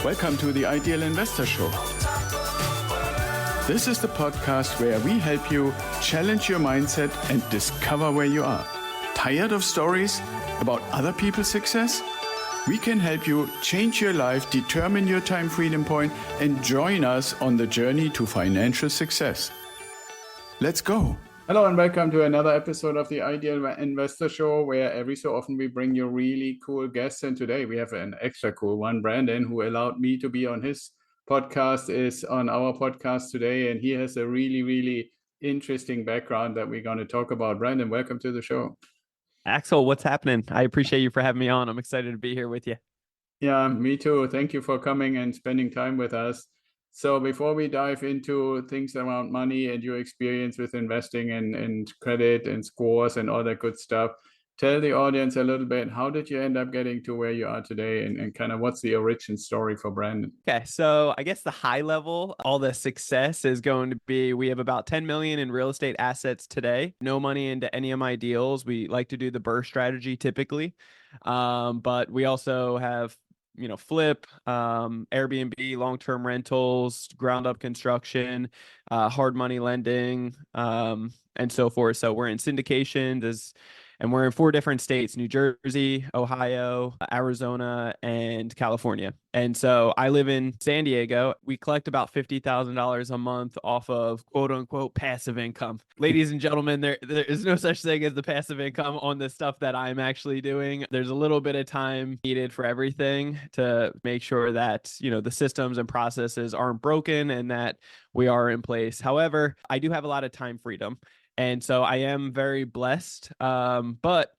Welcome to the Ideal Investor Show. This is the podcast where we help you challenge your mindset and discover where you are. Tired of stories about other people's success? We can help you change your life, determine your time freedom point, and join us on the journey to financial success. Let's go. Hello and welcome to another episode of the Ideal Investor Show, where every so often we bring you really cool guests. And today we have an extra cool one. Brandon, who allowed me to be on his podcast, is on our podcast today. And he has a really, really interesting background that we're going to talk about. Brandon, welcome to the show. Axel, what's happening? I appreciate you for having me on. I'm excited to be here with you. Yeah, me too. Thank you for coming and spending time with us. So before we dive into things around money and your experience with investing and credit and scores and all that good stuff, tell the audience a little bit, how did you end up getting to where you are today and kind of what's the origin story for Brandon? Okay, so I guess the high level, all the success is going to be, we have about 10 million in real estate assets today. No money into any of my deals. We like to do the BRRRR strategy typically, but we also have flip, Airbnb, long-term rentals, ground up construction, hard money lending, and so forth. So we're in syndication, and we're in 4 different states: New Jersey, Ohio, Arizona, and California. And so I live in San Diego. We collect about $50,000 a month off of quote unquote passive income. Ladies and gentlemen, there is no such thing as the passive income on the stuff that I'm actually doing. There's a little bit of time needed for everything to make sure that, the systems and processes aren't broken and that we are in place. However, I do have a lot of time freedom. And so I am very blessed. But,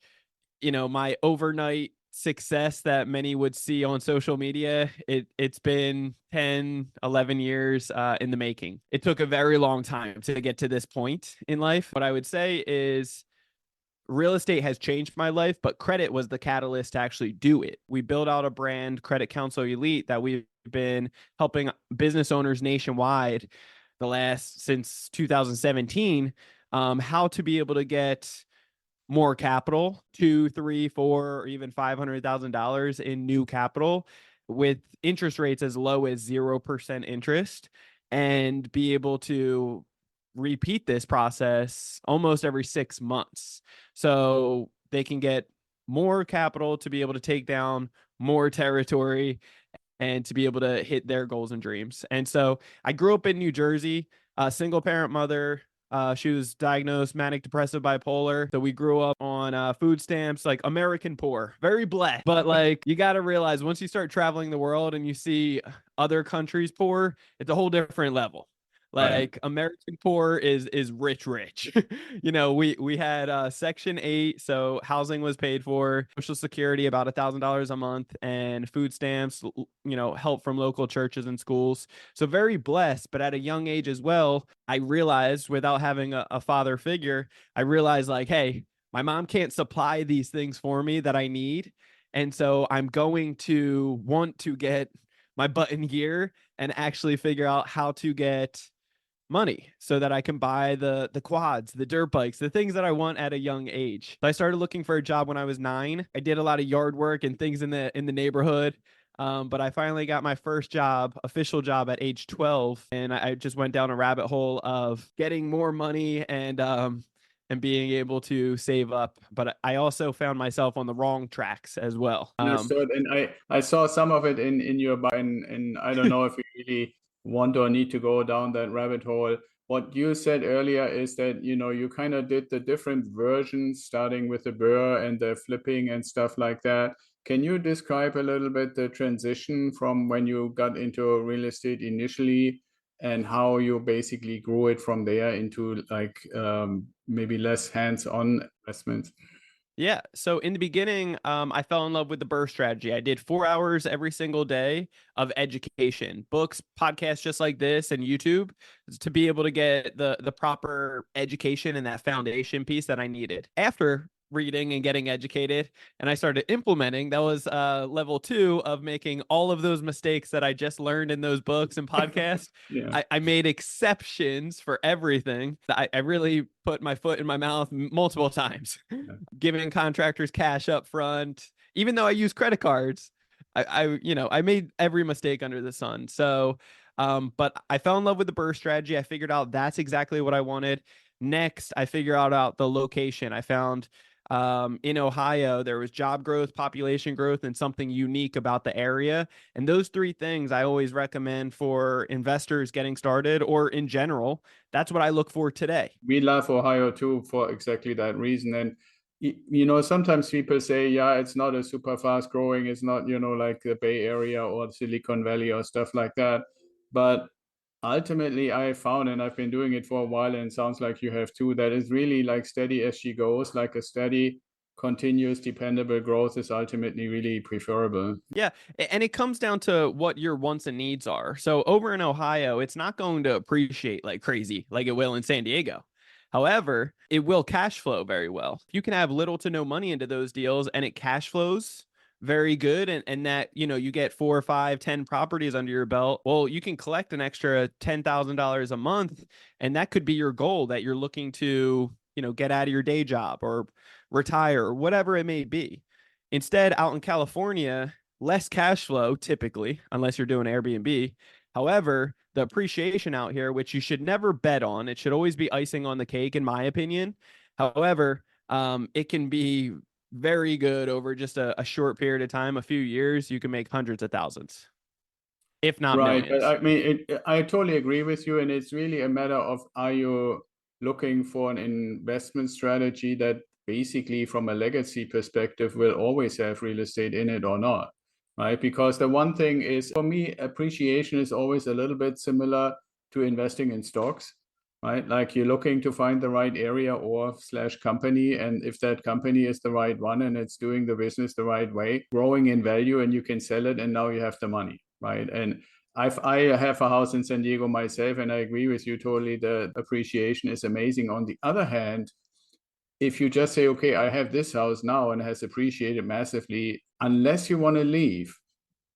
my overnight success that many would see on social media, it's been 10, 11 years in the making. It took a very long time to get to this point in life. What I would say is real estate has changed my life, but credit was the catalyst to actually do it. We built out a brand, Credit Counsel Elite, that we've been helping business owners nationwide since 2017. How to be able to get more capital, $2, $3, $4, or even $500,000 in new capital with interest rates as low as 0% interest, and be able to repeat this process almost every 6 months. So they can get more capital to be able to take down more territory and to be able to hit their goals and dreams. And so I grew up in New Jersey, a single parent mother. She was diagnosed manic depressive bipolar. So we grew up on food stamps, like American poor, very blessed. But you got to realize once you start traveling the world and you see other countries poor, it's a whole different level. Right. American poor is rich. We had Section 8, so housing was paid for, Social Security about $1,000 a month, and food stamps, help from local churches and schools. So very blessed. But at a young age as well, I realized, without having a father figure, I realized hey, my mom can't supply these things for me that I need. And so I'm going to want to get my butt in gear and actually figure out how to get money so that I can buy the quads, the dirt bikes, the things that I want at a young age. So I started looking for a job when I was 9. I did a lot of yard work and things in the neighborhood. But I finally got my first job, official job, at age 12. And I just went down a rabbit hole of getting more money and being able to save up. But I also found myself on the wrong tracks as well. Understood. And I saw some of it in your bio, and I don't know if you really want or need to go down that rabbit hole. What you said earlier is that, you kind of did the different versions, starting with the BRRRR and the flipping and stuff like that. Can you describe a little bit the transition from when you got into real estate initially and how you basically grew it from there into maybe less hands-on investments? Yeah. So in the beginning, I fell in love with the BRRRR strategy. I did 4 hours every single day of education, books, podcasts just like this, and YouTube, to be able to get the proper education and that foundation piece that I needed. After reading and getting educated, and I started implementing, that was level 2 of making all of those mistakes that I just learned in those books and podcasts. Yeah. I made exceptions for everything. I really put my foot in my mouth multiple times, giving contractors cash up front, even though I use credit cards. I made every mistake under the sun. So, but I fell in love with the burst strategy. I figured out that's exactly what I wanted. Next, I figured out the location. I found in Ohio, there was job growth, population growth, and something unique about the area. And those three things I always recommend for investors getting started or in general. That's what I look for today. We love Ohio too for exactly that reason. And you know, sometimes people say, yeah, it's not a super fast growing, it's not, you know, like the Bay Area or Silicon Valley or stuff like that. But ultimately, I found, and I've been doing it for a while, and it sounds like you have too, that is really like steady as she goes, like a steady, continuous, dependable growth is ultimately really preferable. Yeah, and it comes down to what your wants and needs are. So over in Ohio, it's not going to appreciate like crazy like it will in San Diego. However, it will cash flow very well. You can have little to no money into those deals and it cash flows very good and that, you get 4 or 5, 10 properties under your belt. Well, you can collect an extra $10,000 a month and that could be your goal that you're looking to, get out of your day job or retire or whatever it may be. Instead, out in California, less cash flow typically, unless you're doing Airbnb. However, the appreciation out here, which you should never bet on, it should always be icing on the cake, in my opinion. However, it can be very good over just a short period of time, a few years. You can make hundreds of thousands, if not Right, but millions. I mean, I totally agree with you, and it's really a matter of, are you looking for an investment strategy that basically, from a legacy perspective, will always have real estate in it or not, right? Because the one thing is, for me, appreciation is always a little bit similar to investing in stocks, right? Like you're looking to find the right area or slash company, and if that company is the right one and it's doing the business the right way, growing in value, and you can sell it, and now you have the money, right? And I have a house in San Diego myself, and I agree with you totally. The appreciation is amazing. On the other hand, if you just say, okay, I have this house now and it has appreciated massively, unless you want to leave,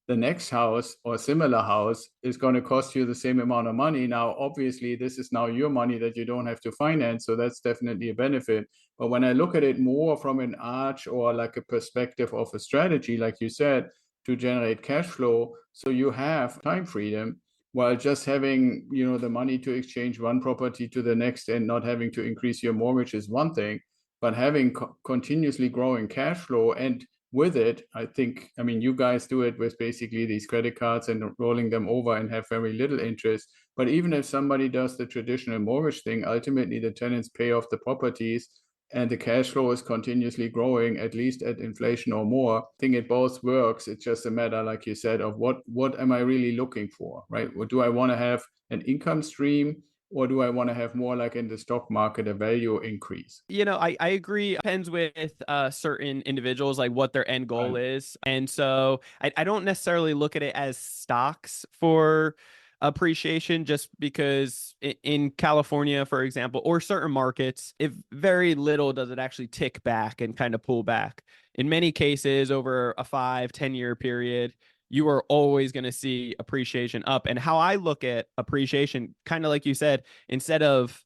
the next house or similar house is going to cost you the same amount of money. Now, obviously, this is now your money that you don't have to finance. So that's definitely a benefit. But when I look at it more from an arch or like a perspective of a strategy, like you said, to generate cash flow, so you have time freedom while just having, you know, the money to exchange one property to the next and not having to increase your mortgage is one thing, but having continuously growing cash flow, and with it, I think, I mean, you guys do it with basically these credit cards and rolling them over and have very little interest. But even if somebody does the traditional mortgage thing, ultimately the tenants pay off the properties and the cash flow is continuously growing, at least at inflation or more. I think it both works. It's just a matter, like you said, of what am I really looking for, right? Or do I want to have an income stream, or do I want to have more like in the stock market, a value increase? I agree. Depends with certain individuals, like what their end goal Right. is. And so I don't necessarily look at it as stocks for appreciation, just because in California, for example, or certain markets, if very little does it actually tick back and kind of pull back. In many cases, over a 5, 10 year period, you are always going to see appreciation up. And how I look at appreciation, kind of like you said, instead of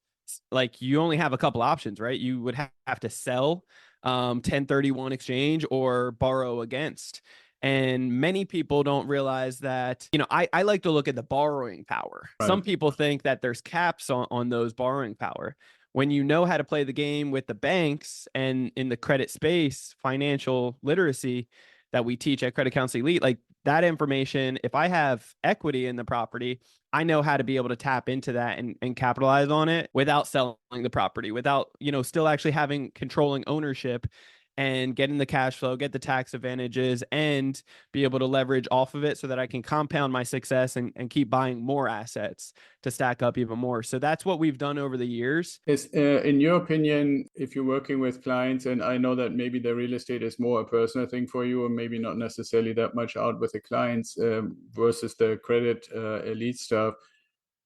like you only have a couple options, right? You would have to sell 1031 exchange or borrow against. And many people don't realize that, I like to look at the borrowing power. Some Right. people think that there's caps on those borrowing power. When you know how to play the game with the banks and in the credit space, financial literacy that we teach at Credit Counsel Elite, like that information, if I have equity in the property, I know how to be able to tap into that and capitalize on it without selling the property, without, still actually having controlling ownership and getting the cash flow, get the tax advantages, and be able to leverage off of it so that I can compound my success and keep buying more assets to stack up even more. So that's what we've done over the years. Is, in your opinion, if you're working with clients, and I know that maybe the real estate is more a personal thing for you, or maybe not necessarily that much out with the clients versus the credit elite stuff,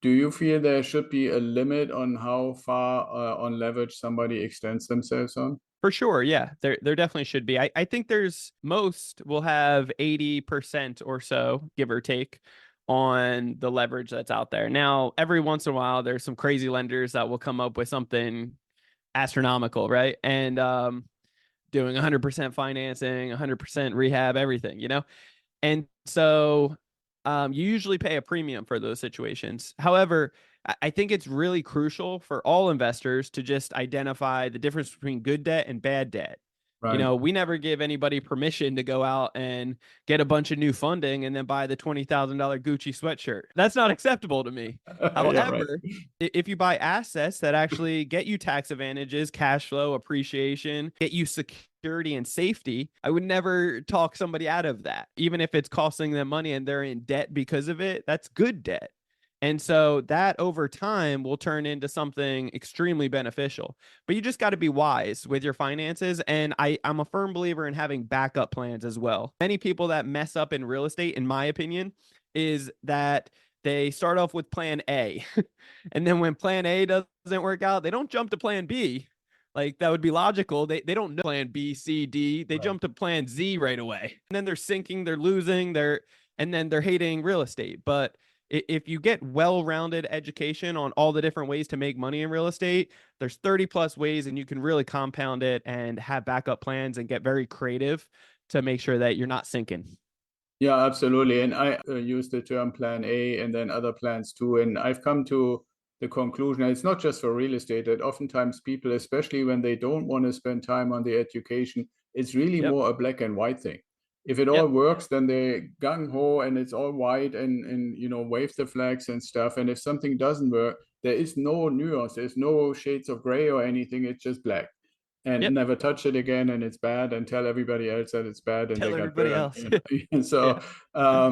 do you feel there should be a limit on how far on leverage somebody extends themselves on? For sure, yeah, there definitely should be. I think there's most will have 80% or so, give or take, on the leverage that's out there. Now, every once in a while, there's some crazy lenders that will come up with something astronomical, right? And doing 100% financing, 100% rehab, everything, And so you usually pay a premium for those situations. However, I think it's really crucial for all investors to just identify the difference between good debt and bad debt. You Right. know, we never give anybody permission to go out and get a bunch of new funding and then buy the $20,000 Gucci sweatshirt. That's not acceptable to me. Yeah, right. However, if you buy assets that actually get you tax advantages, cash flow, appreciation, get you security and safety, I would never talk somebody out of that. Even if it's costing them money and they're in debt because of it, that's good debt. And so that over time will turn into something extremely beneficial. But you just got to be wise with your finances. And I'm a firm believer in having backup plans as well. Many people that mess up in real estate, in my opinion, is that they start off with plan A. And then when plan A doesn't work out, they don't jump to plan B. Like that would be logical. They don't know plan B, C, D. They Right. jump to plan Z right away. And then they're sinking, they're losing, and then they're hating real estate. But if you get well-rounded education on all the different ways to make money in real estate, there's 30 plus ways and you can really compound it and have backup plans and get very creative to make sure that you're not sinking. Yeah, absolutely. And I use the term plan A and then other plans too. And I've come to the conclusion, and it's not just for real estate, that oftentimes people, especially when they don't want to spend time on the education, it's really Yep. more a black and white thing. If it all Yep. works, then they gung ho and it's all white and wave the flags and stuff. And if something doesn't work, there is no nuance, there's no shades of gray or anything. It's just black. And Yep. never touch it again, and it's bad, and tell everybody else that it's bad, and they Tell got everybody burned. else. And so Yeah.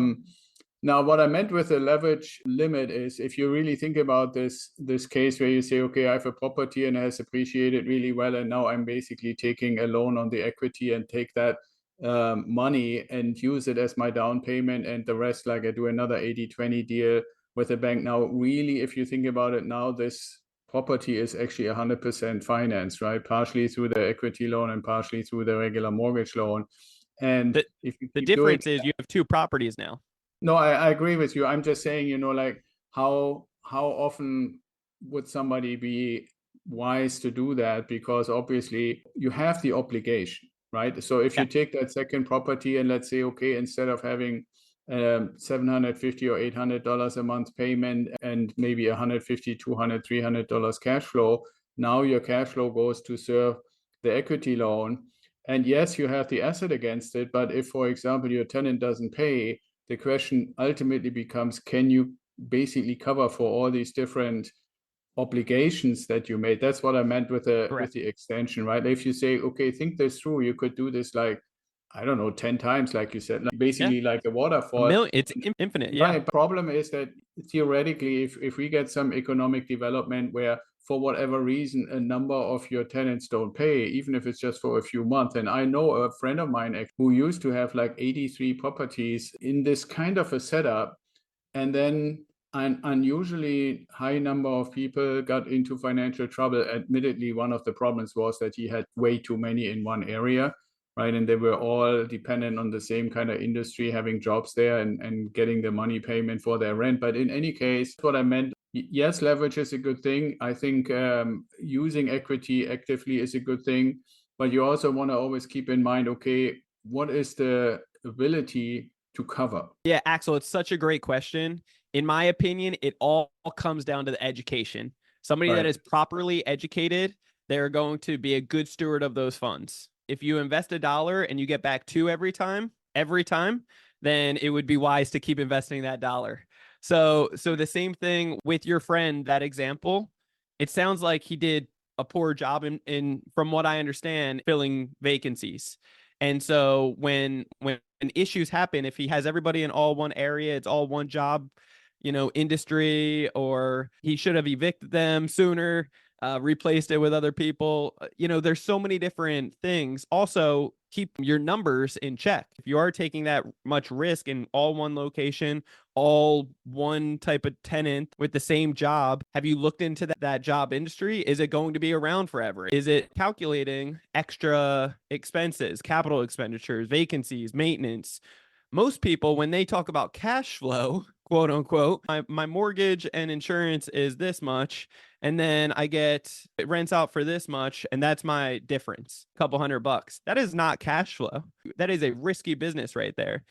now what I meant with the leverage limit is, if you really think about this case where you say, okay, I have a property and it has appreciated really well, and now I'm basically taking a loan on the equity and take that money and use it as my down payment, and the rest, like I do another 80-20 deal with the bank. Now, really, if you think about it now, this property is actually 100% financed, right? Partially through the equity loan and partially through the regular mortgage loan. And The, if you the keep doing difference is you have two properties now. no, I agree with you. I'm just saying, like how often would somebody be wise to do that? Because obviously you have the obligation, right? So if you Yeah. take that second property and let's say, okay, instead of having $750 or $800 a month payment and maybe 150, 200, $300 cash flow, now your cash flow goes to serve the equity loan. And yes, you have the asset against it, but if, for example, your tenant doesn't pay, the question ultimately becomes, can you basically cover for all these different obligations that you made? That's what I meant with Correct. the extension, right? If you say, okay, think this through, you could do this like, I don't know, 10 times, like you said, like Yeah. basically like a A waterfall. million. It's infinite. Yeah. My problem is that theoretically, if we get some economic development where for whatever reason a number of your tenants don't pay, even if it's just for a few months, and I know a friend of mine who used to have like 83 properties in this kind of a setup, and then an unusually high number of people got into financial trouble. Admittedly, one of the problems was that he had way too many in one area, right? And they were all dependent on the same kind of industry, having jobs there and getting the money payment for their rent. But in any case, what I meant, yes, leverage is a good thing. I think using equity actively is a good thing. But you also want to always keep in mind, okay, what is the ability to cover? Yeah, Axel, it's such a great question. In my opinion, it all comes down to the education. Somebody that Right. is properly educated, they're going to be a good steward of those funds. If you invest $1 and you get back two every time, then it would be wise to keep investing that dollar. So the same thing with your friend, that example, it sounds like he did a poor job in from what I understand, filling vacancies. And so when issues happen, if he has everybody in all one area, it's all one job, industry, or he should have evicted them sooner, replaced it with other people. There's so many different things. Also, keep your numbers in check. If you are taking that much risk in all one location, all one type of tenant with the same job, have you looked into that job industry? Is it going to be around forever? Is it calculating extra expenses, capital expenditures, vacancies, maintenance? Most people, when they talk about cash flow, quote unquote, my mortgage and insurance is this much, and then I get it rents out for this much, and that's my difference, a couple $100. That is not cash flow. That is a risky business right there.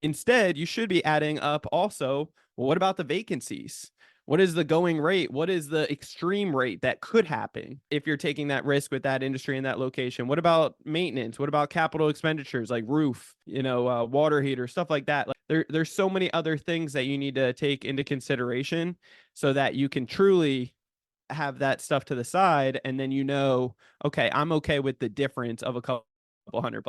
Instead, you should be adding up also, well, what about the vacancies? What is the going rate? What is the extreme rate that could happen if you're taking that risk with that industry in that location? What about maintenance? What about capital expenditures like roof, water heater, stuff like that? Like there's so many other things that you need to take into consideration so that you can truly have that stuff to the side, and then okay, I'm okay with the difference of a couple $100.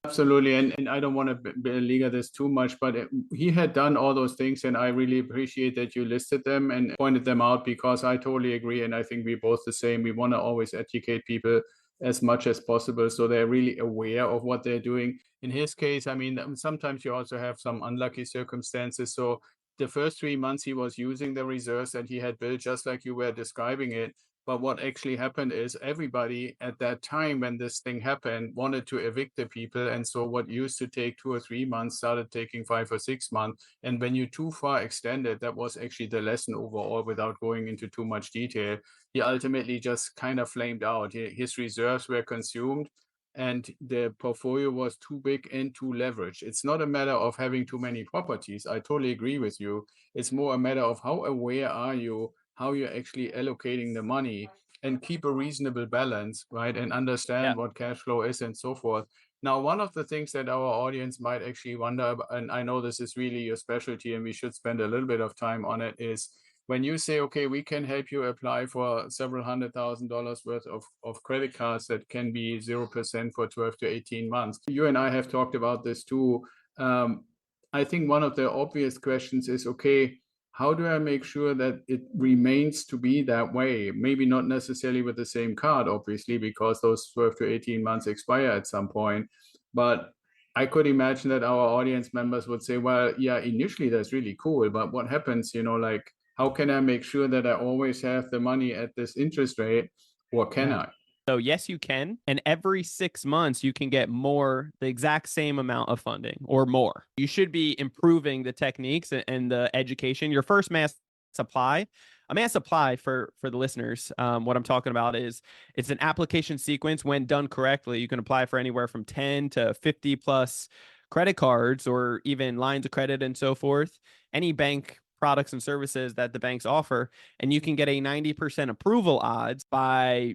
Absolutely. And I don't want to beleaguer this too much, but he had done all those things. And I really appreciate that you listed them and pointed them out, because I totally agree. And I think we're both the same. We want to always educate people as much as possible so they're really aware of what they're doing. In his case, I mean, sometimes you also have some unlucky circumstances. So the first 3 months he was using the reserves that he had built, just like you were describing it. But what actually happened is everybody at that time when this thing happened wanted to evict the people. And so what used to take 2 or 3 months started taking 5 or 6 months. And when you too far extended, that was actually the lesson overall, without going into too much detail. He ultimately just kind of flamed out. His reserves were consumed and the portfolio was too big and too leveraged. It's not a matter of having too many properties. I totally agree with you. It's more a matter of how aware are you, how you're actually allocating the money, and keep a reasonable balance, right? And understand what cash flow is and so forth. Now, one of the things that our audience might actually wonder, and I know this is really your specialty and we should spend a little bit of time on it, is when you say, okay, we can help you apply for several $100,000 worth of credit cards that can be 0% for 12 to 18 months. You and I have talked about this too. I think one of the obvious questions is, okay, how do I make sure that it remains to be that way? Maybe not necessarily with the same card, obviously, because those 12 to 18 months expire at some point. But I could imagine that our audience members would say, well, yeah, initially that's really cool. But what happens, like, how can I make sure that I always have the money at this interest rate? Or can I? So yes, you can. And every 6 months, you can get the exact same amount of funding or more. You should be improving the techniques and the education. Your first mass supply, a mass supply for the listeners, what I'm talking about is it's an application sequence. When done correctly, you can apply for anywhere from 10 to 50 plus credit cards or even lines of credit and so forth. Any bank products and services that the banks offer, and you can get a 90% approval odds by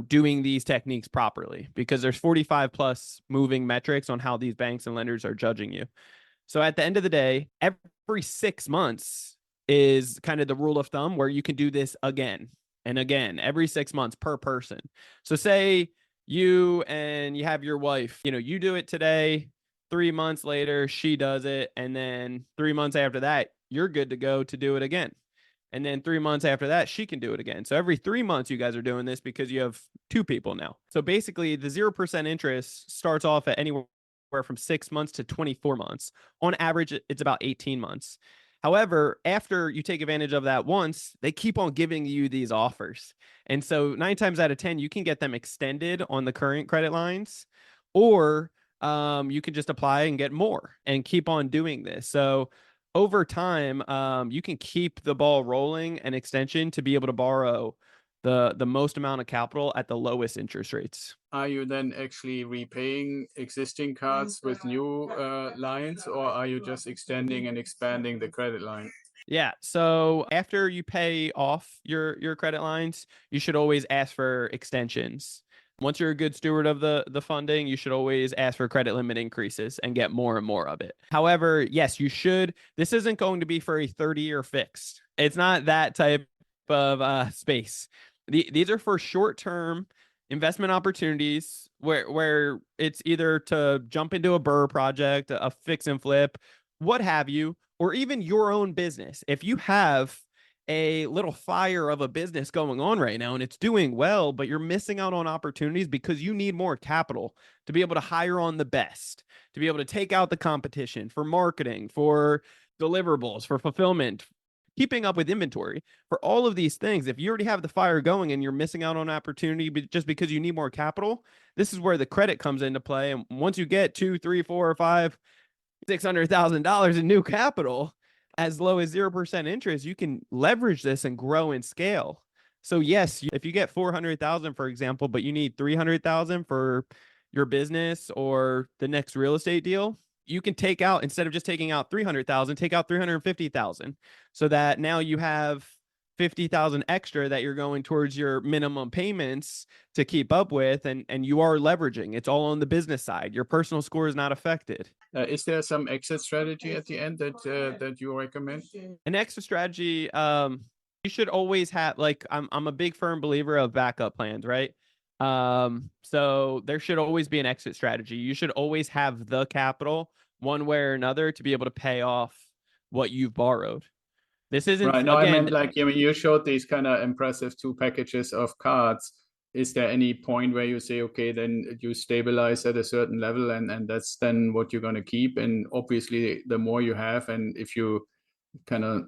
doing these techniques properly, because there's 45 plus moving metrics on how these banks and lenders are judging you. So at the end of the day, every 6 months is kind of the rule of thumb where you can do this again and again, every 6 months per person. So say you have your wife, you do it today, 3 months later, she does it. And then 3 months after that, you're good to go to do it again. And then 3 months after that, she can do it again. So every 3 months, you guys are doing this because you have two people now. So basically, the 0% interest starts off at anywhere from 6 months to 24 months. On average, it's about 18 months. However, after you take advantage of that once, they keep on giving you these offers. And so 9 times out of 10, you can get them extended on the current credit lines, or you can just apply and get more and keep on doing this. So over time, you can keep the ball rolling and extension to be able to borrow the most amount of capital at the lowest interest rates. Are you then actually repaying existing cards with new lines, or are you just extending and expanding the credit line? Yeah. So after you pay off your credit lines, you should always ask for extensions. Once you're a good steward of the funding, you should always ask for credit limit increases and get more and more of it. However, yes, you should. This isn't going to be for a 30-year fix. It's not that type of space. These are for short-term investment opportunities where it's either to jump into a BRRRR project, a fix and flip, what have you, or even your own business. If you have a little fire of a business going on right now and it's doing well, but you're missing out on opportunities because you need more capital to be able to hire on the best, to be able to take out the competition for marketing, for deliverables, for fulfillment, keeping up with inventory, for all of these things. If you already have the fire going and you're missing out on opportunity just because you need more capital, this is where the credit comes into play. And once you get 2, 3, 4, or 5, $600,000 in new capital, as low as 0% interest, you can leverage this and grow and scale. So yes, if you get 400,000, for example, but you need 300,000 for your business or the next real estate deal, you can take out, instead of just taking out 300,000, take out 350,000, so that now you have 50,000 extra that you're going towards your minimum payments to keep up with, and you are leveraging. It's all on the business side. Your personal score is not affected. Is there some exit strategy at the end that you recommend? An extra strategy, you should always have, like, I'm a big firm believer of backup plans, right? So there should always be an exit strategy. You should always have the capital one way or another to be able to pay off what you've borrowed. This isn't, Right. No, I again, meant like, you showed these kind of impressive two packages of cards. Is there any point where you say, okay, then you stabilize at a certain level and that's then what you're going to keep? And obviously, the more you have, and if you kind of,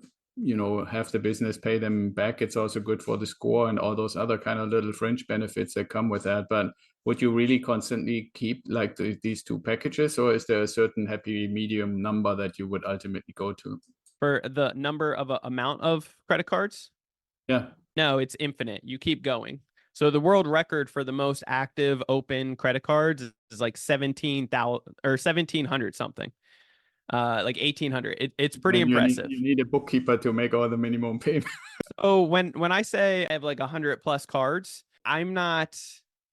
have the business pay them back, it's also good for the score and all those other kind of little fringe benefits that come with that. But would you really constantly keep like these two packages, or is there a certain happy medium number that you would ultimately go to? for the number of amount of credit cards, Yeah. no, it's infinite. You keep going. So the world record for the most active open credit cards is like 17,000 or 1,700 something, like 1,800. It's pretty And impressive. you need a bookkeeper to make all the minimum payments. So when I say I have like 100 plus cards, I'm not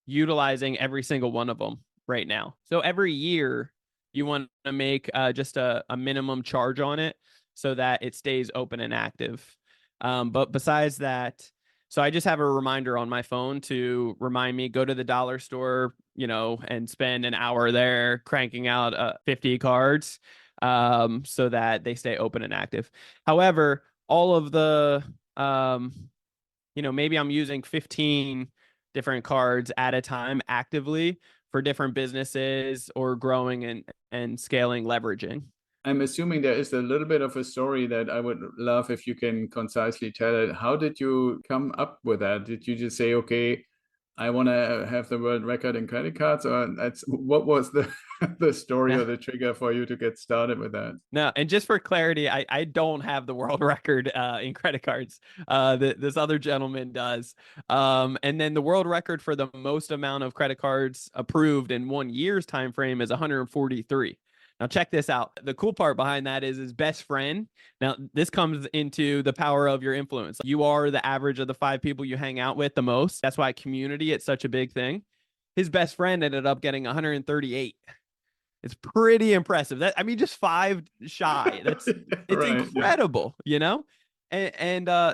utilizing every single one of them right now. So every year you want to make just a minimum charge on it so that it stays open and active. But besides that, so I just have a reminder on my phone to remind me, go to the dollar store, and spend an hour there cranking out 50 cards, so that they stay open and active. However, all of the maybe I'm using 15 different cards at a time actively for different businesses or growing and scaling, leveraging. I'm assuming there is a little bit of a story that I would love if you can concisely tell it. How did you come up with that? Did you just say, okay, I want to have the world record in credit cards, or what was the the story or the trigger for you to get started with that? No, and just for clarity, I don't have the world record in credit cards. This other gentleman does. And then the world record for the most amount of credit cards approved in 1 year's time frame is 143. Now check this out. The cool part behind that is his best friend. Now this comes into the power of your influence. You are the average of the 5 people you hang out with the most. That's why community, it's such a big thing. His best friend ended up getting 138. It's pretty impressive. Just 5 shy. It's Right, incredible,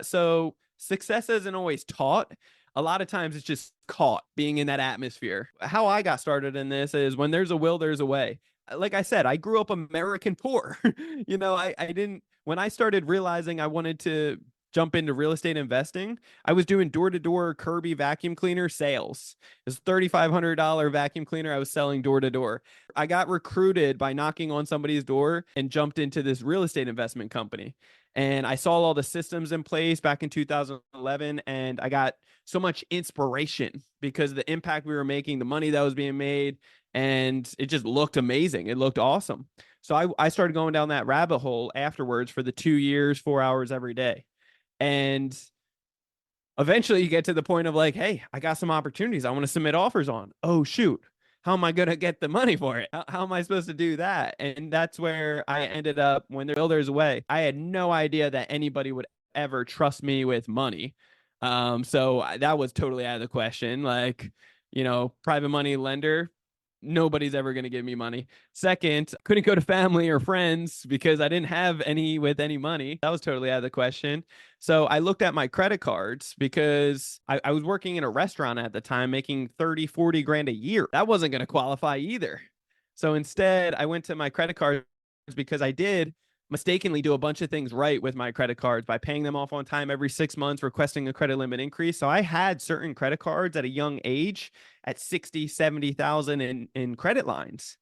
so success isn't always taught. A lot of times it's just caught being in that atmosphere. How I got started in this is when there's a will, there's a way. Like I said, I grew up American poor. I didn't, when I started realizing I wanted to jump into real estate investing, I was doing door-to-door Kirby vacuum cleaner sales. It was $3,500 vacuum cleaner I was selling door-to-door. I got recruited by knocking on somebody's door and jumped into this real estate investment company. And I saw all the systems in place back in 2011, and I got so much inspiration because of the impact we were making, the money that was being made, and it just looked amazing. It looked awesome. So I started going down that rabbit hole afterwards for the 2 years, 4 hours every day. And eventually you get to the point of like, hey, I got some opportunities I want to submit offers on. Oh, shoot. How am I going to get the money for it? How am I supposed to do that? And that's where I ended up when the builder's away. I had no idea that anybody would ever trust me with money. So that was totally out of the question. Like, private money lender, nobody's ever going to give me money. Second, couldn't go to family or friends because I didn't have any with any money. That was totally out of the question. So I looked at my credit cards because I was working in a restaurant at the time, making 30, 40 grand a year. That wasn't going to qualify either. So instead, I went to my credit cards because I did mistakenly do a bunch of things right with my credit cards by paying them off on time every 6 months, requesting a credit limit increase. So I had certain credit cards at a young age at 60, 70,000 in credit lines.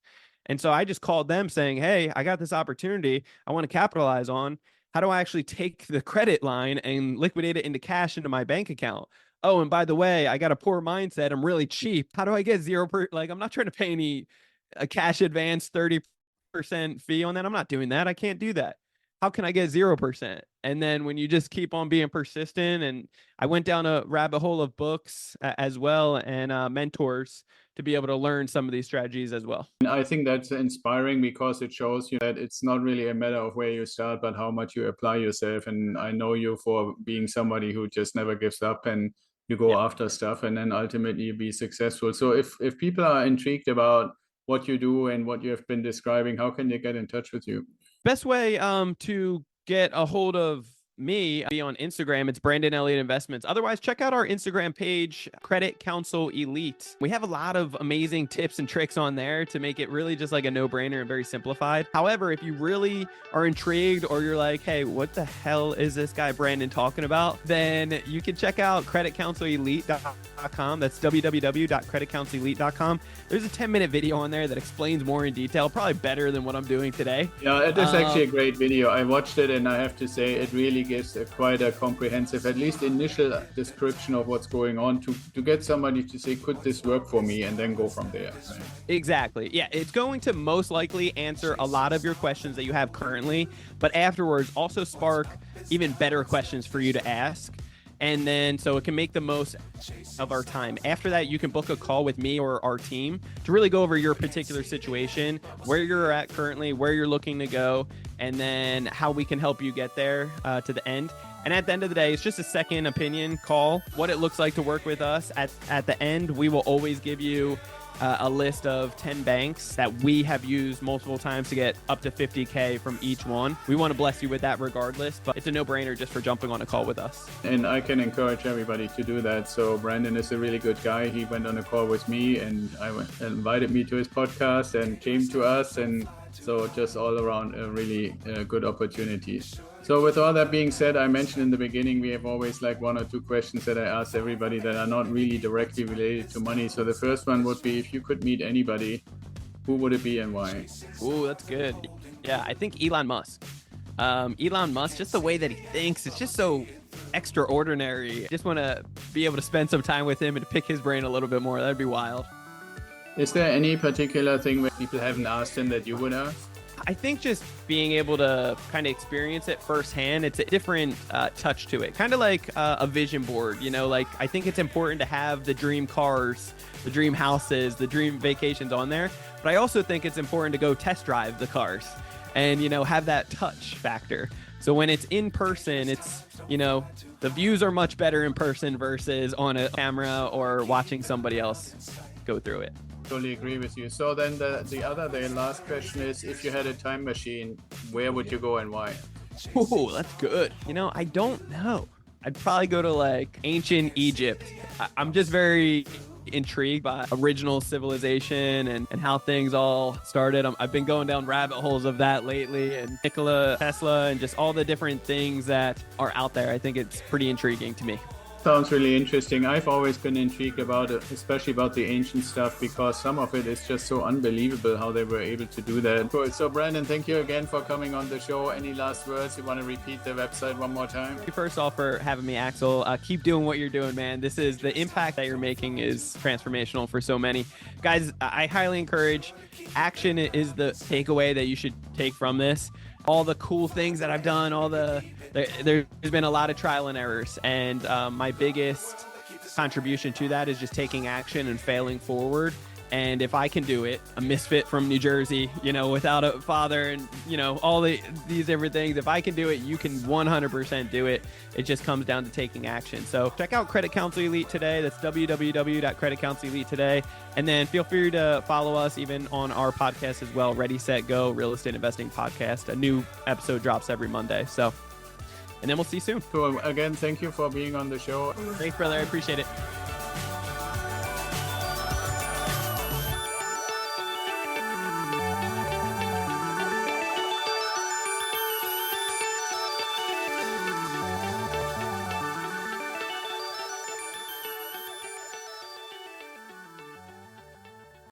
And so I just called them saying, hey, I got this opportunity I want to capitalize on. How do I actually take the credit line and liquidate it into cash into my bank account? Oh, and by the way, I got a poor mindset. I'm really cheap. How do I get 0%? Like, I'm not trying to pay any a cash advance 30% fee on that. I'm not doing that. I can't do that. How can I get 0%? And then when you just keep on being persistent, and I went down a rabbit hole of books as well, and mentors to be able to learn some of these strategies as well. And I think that's inspiring because it shows you that it's not really a matter of where you start, but how much you apply yourself. And I know you for being somebody who just never gives up, and you go after stuff and then ultimately be successful. So if people are intrigued about what you do and what you have been describing, how can they get in touch with you? Best way to get a hold of me be on Instagram. It's Brandon Elliot Investments. Otherwise, check out our Instagram page, Credit Counsel Elite. We have a lot of amazing tips and tricks on there to make it really just like a no-brainer and very simplified. However, if you really are intrigued, or you're like, hey, what the hell is this guy Brandon talking about? Then you can check out creditcounselelite.com. That's www.creditcounselelite.com. There's a 10-minute video on there that explains more in detail, probably better than what I'm doing today. Yeah, it is actually a great video. I watched it and I have to say it really gives quite a comprehensive, at least initial description of what's going on to get somebody to say, could this work for me? And then go from there. Right? Exactly. Yeah, it's going to most likely answer a lot of your questions that you have currently, but afterwards also spark even better questions for you to ask. And then so it can make the most of our time. After that, you can book a call with me or our team to really go over your particular situation, where you're at currently, where you're looking to go, and then how we can help you get there to the end. And at the end of the day, it's just a second opinion call, what it looks like to work with us. At the end, we will always give you a list of 10 banks that we have used multiple times to get up to 50K from each one. We want to bless you with that regardless, but it's a no-brainer just for jumping on a call with us. And I can encourage everybody to do that. So Brandon is a really good guy. He went on a call with me and invited me to his podcast and came to us. And so just all around a really good opportunity. So with all that being said, I mentioned in the beginning, we have always like one or two questions that I ask everybody that are not really directly related to money. So the first one would be, if you could meet anybody, who would it be and why? Ooh, that's good. Yeah, I think Elon Musk. Elon Musk, just the way that he thinks, it's just so extraordinary. Just want to be able to spend some time with him and pick his brain a little bit more. That'd be wild. Is there any particular thing where people haven't asked him that you would ask? I think just being able to kind of experience it firsthand, it's a different touch to it. Kind of like a vision board, you know, like I think it's important to have the dream cars, the dream houses, the dream vacations on there. But I also think it's important to go test drive the cars and, you know, have that touch factor. So when it's in person, it's, you know, the views are much better in person versus on a camera or watching somebody else go through it. Totally agree with you. So then the last question is, if you had a time machine, where would you go and why? Ooh, that's good. You know, I don't know. I'd probably go to like ancient Egypt. I'm just very intrigued by original civilization and how things all started. I've been going down rabbit holes of that lately, and Nikola Tesla and just all the different things that are out there. I think it's pretty intriguing to me. Sounds really interesting. I've always been intrigued about it, especially about the ancient stuff, because some of it is just so unbelievable how they were able to do that. Cool. So Brandon, thank you again for coming on the show. Any last words? You want to repeat the website one more time? Thank you first off for having me, Axel. Keep doing what you're doing, man. This is the impact that you're making is transformational for so many. Guys, I highly encourage action is the takeaway that you should take from this. All the cool things that I've done, there's been a lot of trial and errors, and my biggest contribution to that is just taking action and failing forward. And if I can do it, a misfit from New Jersey, you know, without a father and, you know, all these different things, if I can do it, you can 100% do it. It just comes down to taking action. So check out Credit Counsel Elite today. That's www.creditcounselelite today. And then feel free to follow us even on our podcast as well, Ready, Set, Go, Real Estate Investing Podcast. A new episode drops every Monday. So, and then we'll see you soon. Cool. Again, thank you for being on the show. Thanks, brother. I appreciate it.